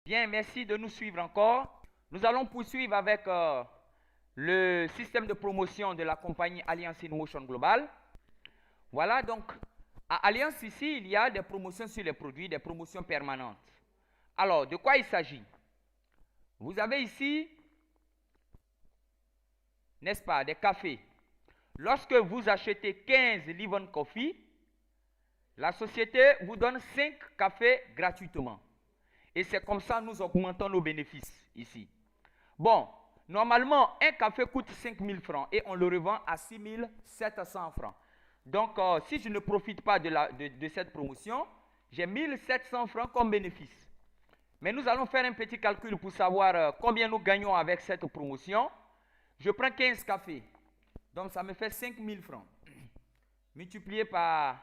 Bien, merci de nous suivre encore. Nous allons poursuivre avec le système de promotion de la compagnie Alliance in Motion Global. Voilà, donc, à Alliance ici, il y a des promotions sur les produits, des promotions permanentes. Alors, de quoi il s'agit? Vous avez ici, n'est-ce pas, des cafés. Lorsque vous achetez 15 Livon Coffee, la société vous donne 5 cafés gratuitement. Et c'est comme ça que nous augmentons nos bénéfices ici. Bon, normalement, un café coûte 5 000 francs et on le revend à 6 700 francs. Donc, si je ne profite pas de cette promotion, j'ai 1 700 francs comme bénéfice. Mais nous allons faire un petit calcul pour savoir combien nous gagnons avec cette promotion. Je prends 15 cafés. Donc, ça me fait 5 000 francs. Multiplié par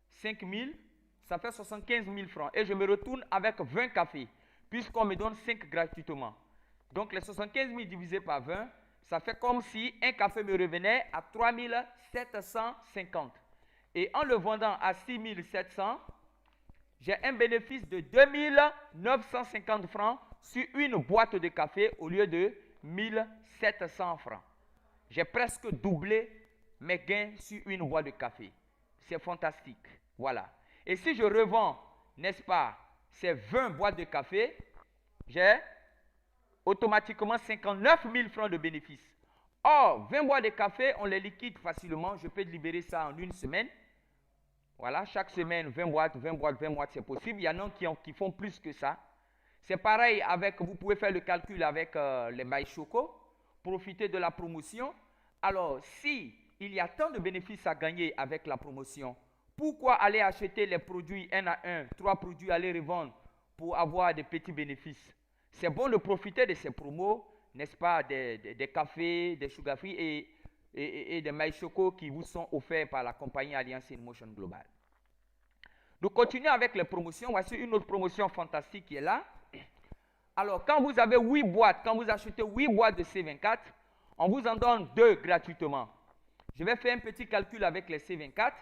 5 000, ça fait 75 000 francs. Et je me retourne avec 20 cafés, puisqu'on me donne 5 gratuitement. Donc, les 75 000 divisé par 20, ça fait comme si un café me revenait à 3 750. Et en le vendant à 6 700, j'ai un bénéfice de 2 950 francs sur une boîte de café au lieu de 1 700 francs. J'ai presque doublé mes gains sur une boîte de café. C'est fantastique. Voilà. Et si je revends, n'est-ce pas, ces 20 boîtes de café, j'ai automatiquement 59 000 francs de bénéfices. Or, 20 boîtes de café, on les liquide facilement. Je peux libérer ça en une semaine. Voilà, chaque semaine, 20 boîtes, 20 boîtes, 20 boîtes, c'est possible. Il y en a qui font plus que ça. C'est pareil avec, vous pouvez faire le calcul avec les mailles choco, profiter de la promotion. Alors, si il y a tant de bénéfices à gagner avec la promotion, pourquoi aller acheter les produits 1 à 1, 3 produits à les revendre pour avoir des petits bénéfices? C'est bon de profiter de ces promos, n'est-ce pas, des cafés, des sugar free et des mailles choco qui vous sont offerts par la compagnie Alliance in Motion Global. Nous continuons avec les promotions. Voici une autre promotion fantastique qui est là. Alors, quand vous avez 8 boîtes, quand vous achetez 8 boîtes de C24, on vous en donne 2 gratuitement. Je vais faire un petit calcul avec les C24.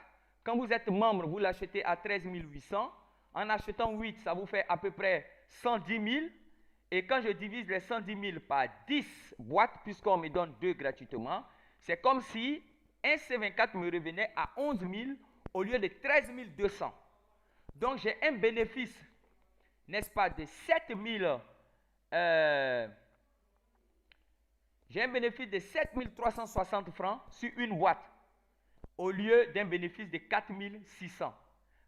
Quand vous êtes membre, vous l'achetez à 13 800. En achetant 8, ça vous fait à peu près 110 000. Et quand je divise les 110 000 par 10 boîtes, puisqu'on me donne 2 gratuitement, c'est comme si un C24 me revenait à 11 000 au lieu de 13 200. Donc, j'ai un bénéfice, n'est-ce pas, de 7 000. J'ai un bénéfice de 7 360 francs sur une boîte au lieu d'un bénéfice de 4 600.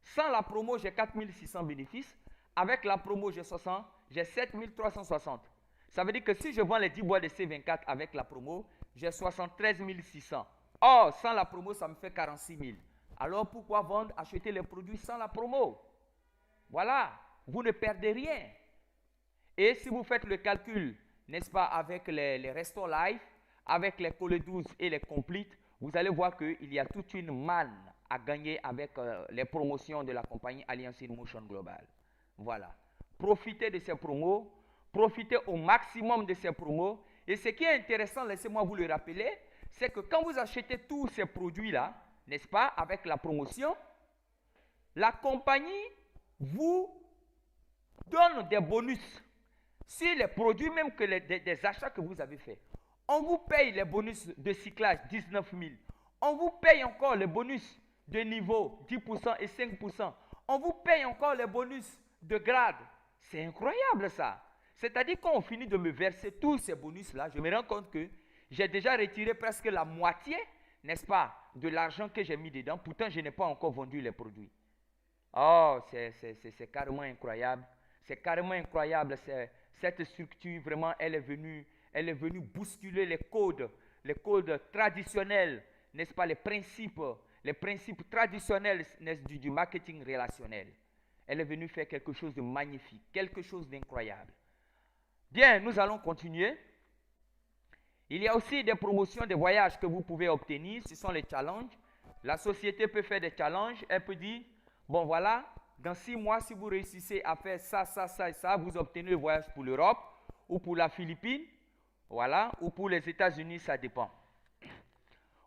Sans la promo, j'ai 4 600 bénéfices. Avec la promo, j'ai 7 360. Ça veut dire que si je vends les 10 boîtes de C24 avec la promo, j'ai 73 600. Or, sans la promo, ça me fait 46 000. Alors, pourquoi acheter les produits sans la promo? Voilà, vous ne perdez rien. Et si vous faites le calcul, n'est-ce pas, avec les Restore Life, avec les Cole 12 et les Complete, vous allez voir qu'il y a toute une manne à gagner avec les promotions de la compagnie Alliance in Motion Global. Voilà. Profitez de ces promos, profitez au maximum de ces promos. Et ce qui est intéressant, laissez-moi vous le rappeler, c'est que quand vous achetez tous ces produits-là, n'est-ce pas, avec la promotion, la compagnie vous donne des bonus sur les produits, même que des achats que vous avez faits. On vous paye les bonus de cyclage 19 000. On vous paye encore les bonus de niveau 10% et 5%. On vous paye encore les bonus de grade. C'est incroyable ça. C'est-à-dire quand on finit de me verser tous ces bonus-là, je me rends compte que j'ai déjà retiré presque la moitié, n'est-ce pas, de l'argent que j'ai mis dedans. Pourtant, je n'ai pas encore vendu les produits. Oh, c'est carrément incroyable. C'est carrément incroyable. Cette structure, vraiment, elle est venue bousculer les codes traditionnels, n'est-ce pas, les principes traditionnels du marketing relationnel. Elle est venue faire quelque chose de magnifique, quelque chose d'incroyable. Bien, nous allons continuer. Il y a aussi des promotions de voyages que vous pouvez obtenir. Ce sont les challenges. La société peut faire des challenges. Elle peut dire, bon voilà, dans 6 mois, si vous réussissez à faire ça, ça, ça et ça, vous obtenez le voyage pour l'Europe ou pour la Philippine, voilà, ou pour les États-Unis, ça dépend.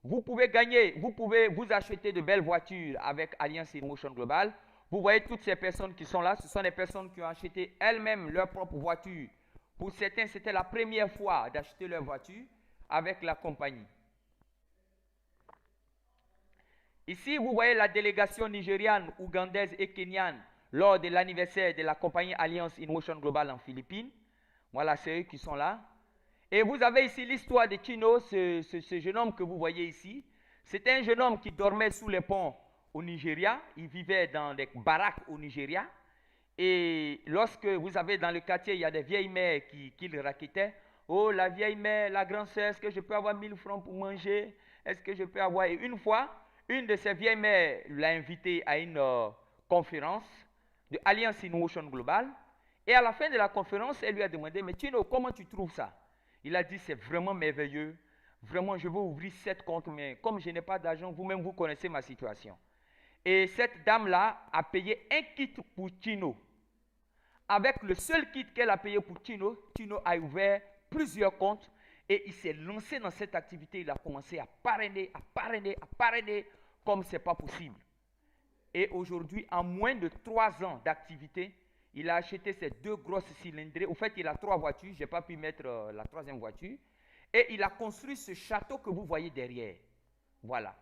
Vous pouvez gagner, vous pouvez vous acheter de belles voitures avec Alliance in Motion Global. Vous voyez toutes ces personnes qui sont là, ce sont des personnes qui ont acheté elles-mêmes leur propre voiture. Pour certains, c'était la première fois d'acheter leur voiture avec la compagnie. Ici, vous voyez la délégation nigériane, ougandaise et kenyane lors de l'anniversaire de la compagnie Alliance in Motion Global en Philippines. Voilà, c'est eux qui sont là. Et vous avez ici l'histoire de Chino, ce jeune homme que vous voyez ici. C'était un jeune homme qui dormait sous les ponts au Nigeria. Il vivait dans des baraques au Nigeria. Et lorsque vous avez dans le quartier, il y a des vieilles mères qui le raquettaient. Oh, la vieille mère, la grande sœur, est-ce que je peux avoir 1000 francs pour manger? Est-ce que je peux avoir... Et une fois, une de ces vieilles mères l'a invité à une conférence de Alliance in Motion Global. Et à la fin de la conférence, elle lui a demandé, mais Chino, comment tu trouves ça? Il a dit, c'est vraiment merveilleux. Vraiment, je veux ouvrir 7 comptes, mais comme je n'ai pas d'argent, vous-même, vous connaissez ma situation. Et cette dame-là a payé un kit pour Chino. Avec le seul kit qu'elle a payé pour Chino, Chino a ouvert plusieurs comptes et il s'est lancé dans cette activité. Il a commencé à parrainer, comme ce n'est pas possible. Et aujourd'hui, en moins de 3 ans d'activité, il a acheté ces 2 grosses cylindrées. Au fait, il a 3 voitures. Je n'ai pas pu mettre la 3e voiture. Et il a construit ce château que vous voyez derrière. Voilà.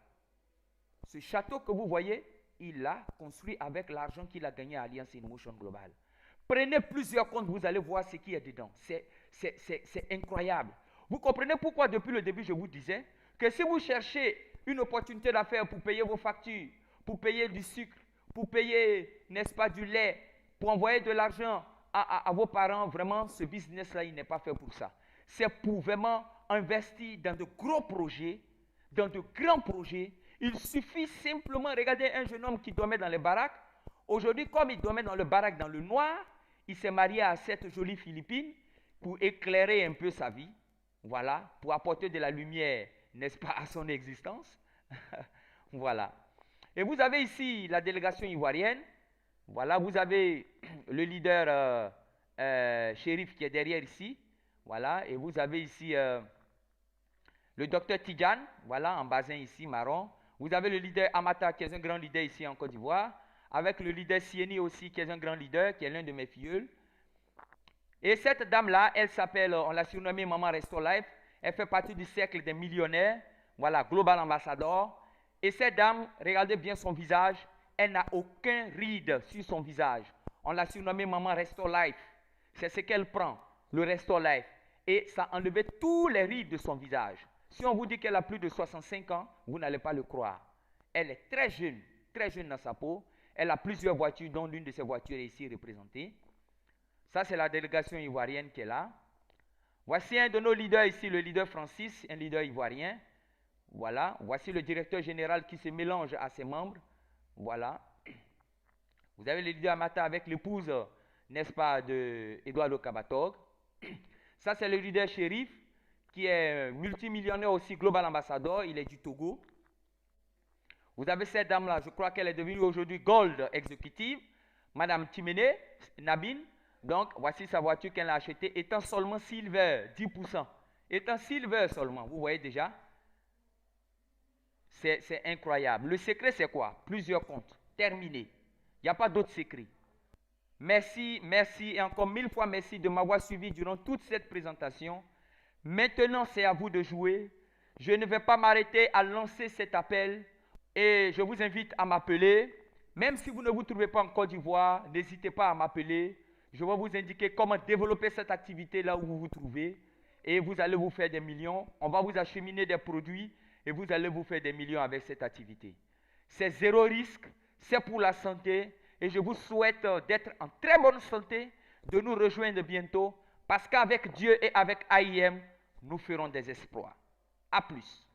Ce château que vous voyez, il l'a construit avec l'argent qu'il a gagné à Alliance in Motion Global. Prenez plusieurs comptes, vous allez voir ce qu'il y a dedans. C'est incroyable. Vous comprenez pourquoi depuis le début je vous disais que si vous cherchez une opportunité d'affaires pour payer vos factures, pour payer du sucre, pour payer, n'est-ce pas, du lait, pour envoyer de l'argent à vos parents, vraiment ce business-là, il n'est pas fait pour ça. C'est pour vraiment investir dans de gros projets, dans de grands projets. Il suffit simplement, regardez un jeune homme qui dormait dans les baraques. Aujourd'hui, comme il dormait dans le baraque dans le noir, il s'est marié à cette jolie Philippine pour éclairer un peu sa vie. Voilà, pour apporter de la lumière, n'est-ce pas, à son existence. Voilà. Et vous avez ici la délégation ivoirienne. Voilà, vous avez le leader shérif qui est derrière ici. Voilà, et vous avez ici le docteur Tidjane, voilà, en basin ici, marron. Vous avez le leader Amata, qui est un grand leader ici en Côte d'Ivoire. Avec le leader Sieni aussi, qui est un grand leader, qui est l'un de mes filleuls. Et cette dame-là, elle s'appelle, on l'a surnommée Maman Resto Life. Elle fait partie du cercle des millionnaires. Voilà, Global Ambassador. Et cette dame, regardez bien son visage. Elle n'a aucun ride sur son visage. On l'a surnommée Maman Resto Life. C'est ce qu'elle prend, le Resto Life. Et ça a enlevé tous les rides de son visage. Si on vous dit qu'elle a plus de 65 ans, vous n'allez pas le croire. Elle est très jeune dans sa peau. Elle a plusieurs voitures, dont l'une de ces voitures est ici représentée. Ça, c'est la délégation ivoirienne qui est là. Voici un de nos leaders ici, le leader Francis, un leader ivoirien. Voilà. Voici le directeur général qui se mélange à ses membres. Voilà. Vous avez le leader Amata avec l'épouse, n'est-ce pas, de Eduardo Kabatog. Ça, c'est le leader shérif qui est multimillionnaire aussi, Global Ambassador. Il est du Togo. Vous avez cette dame-là, je crois qu'elle est devenue aujourd'hui Gold Executive, Madame Timene Nabin. Donc, voici sa voiture qu'elle a achetée, étant seulement Silver, 10%. Étant Silver seulement, vous voyez déjà. C'est incroyable. Le secret, c'est quoi? Plusieurs comptes. Terminé. Il n'y a pas d'autre secret. Merci, merci et encore 1000 fois merci de m'avoir suivi durant toute cette présentation. Maintenant, c'est à vous de jouer. Je ne vais pas m'arrêter à lancer cet appel. Et je vous invite à m'appeler. Même si vous ne vous trouvez pas en Côte d'Ivoire, n'hésitez pas à m'appeler. Je vais vous indiquer comment développer cette activité là où vous vous trouvez. Et vous allez vous faire des millions. On va vous acheminer des produits et vous allez vous faire des millions avec cette activité. C'est zéro risque, c'est pour la santé. Et je vous souhaite d'être en très bonne santé, de nous rejoindre bientôt. Parce qu'avec Dieu et avec AIM, nous ferons des exploits. À plus.